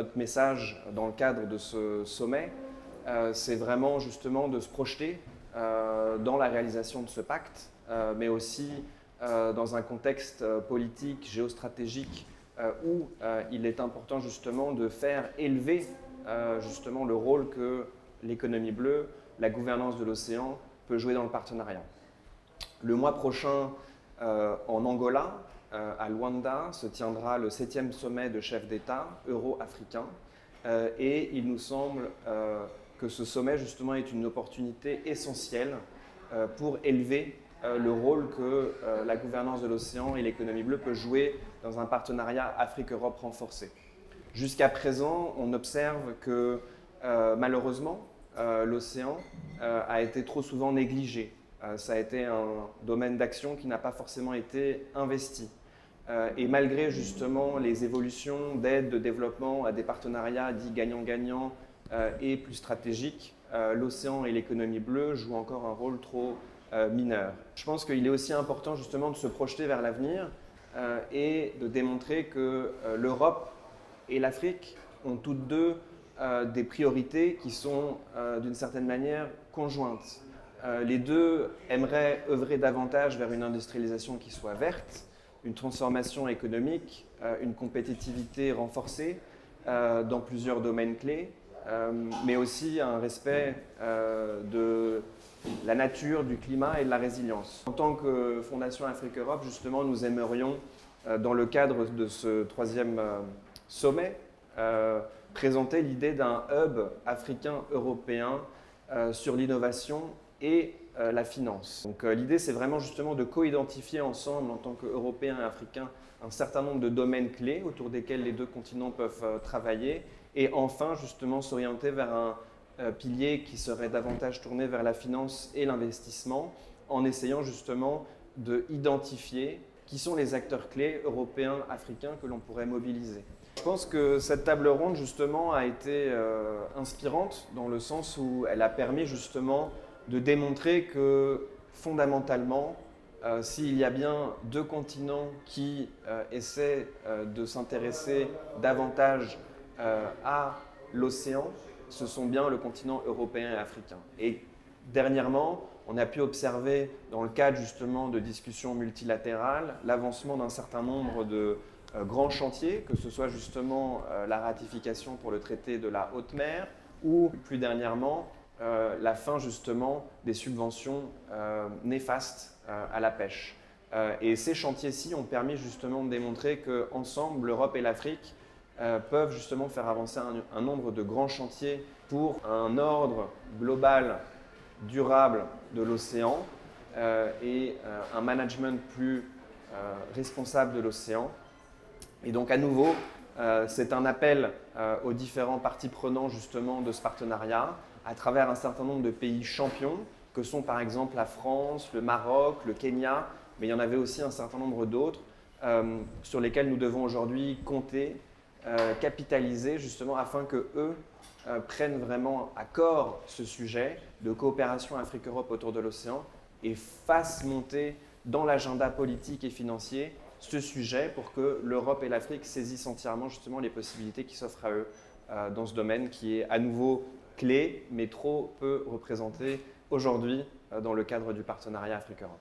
notre message dans le cadre de ce sommet, c'est vraiment justement de se projeter dans la réalisation de ce pacte, mais aussi dans un contexte politique, géostratégique, où il est important justement de faire élever justement le rôle que l'économie bleue, la gouvernance de l'océan peut jouer dans le partenariat. Le mois prochain, en Angola, à Luanda, se tiendra le 7e sommet de chefs d'État euro-africains et il nous semble que ce sommet justement est une opportunité essentielle pour élever le rôle que la gouvernance de l'océan et l'économie bleue peut jouer dans un partenariat Afrique-Europe renforcé. Jusqu'à présent, on observe que malheureusement, l'océan a été trop souvent négligé. Ça a été un domaine d'action qui n'a pas forcément été investi. Et malgré justement les évolutions d'aide de développement à des partenariats dits gagnant-gagnant et plus stratégiques, l'océan et l'économie bleue jouent encore un rôle trop mineur. Je pense qu'il est aussi important justement de se projeter vers l'avenir et de démontrer que l'Europe et l'Afrique ont toutes deux des priorités qui sont d'une certaine manière conjointes. Les deux aimeraient œuvrer davantage vers une industrialisation qui soit verte, une transformation économique, une compétitivité renforcée dans plusieurs domaines clés, mais aussi un respect de la nature, du climat et de la résilience. En tant que Fondation Afrique-Europe, justement, nous aimerions, dans le cadre de ce 3e sommet, présenter l'idée d'un hub africain-européen sur l'innovation et la finance. Donc l'idée, c'est vraiment justement de co-identifier ensemble, en tant qu'Européens et Africains, un certain nombre de domaines clés autour desquels les deux continents peuvent travailler et enfin justement s'orienter vers un pilier qui serait davantage tourné vers la finance et l'investissement en essayant justement d'identifier qui sont les acteurs clés européens, africains que l'on pourrait mobiliser. Je pense que cette table ronde justement a été inspirante dans le sens où elle a permis justement de démontrer que fondamentalement, s'il y a bien deux continents qui essaient de s'intéresser davantage à l'océan, ce sont bien le continent européen et africain. Et dernièrement, on a pu observer dans le cadre justement de discussions multilatérales l'avancement d'un certain nombre de grands chantiers, que ce soit justement la ratification pour le traité de la haute mer ou plus dernièrement la fin justement des subventions néfastes à la pêche. Et ces chantiers-ci ont permis justement de démontrer qu'ensemble, l'Europe et l'Afrique peuvent justement faire avancer un nombre de grands chantiers pour un ordre global, durable de l'océan et un management plus responsable de l'océan. Et donc à nouveau, c'est un appel aux différents parties prenantes justement de ce partenariat à travers un certain nombre de pays champions que sont par exemple la France, le Maroc, le Kenya, mais il y en avait aussi un certain nombre d'autres sur lesquels nous devons aujourd'hui compter, capitaliser justement afin qu'eux prennent vraiment à corps ce sujet de coopération Afrique-Europe autour de l'océan et fassent monter dans l'agenda politique et financier ce sujet pour que l'Europe et l'Afrique saisissent entièrement justement les possibilités qui s'offrent à eux dans ce domaine qui est à nouveau clé mais trop peu représenté aujourd'hui dans le cadre du partenariat Afrique-Europe.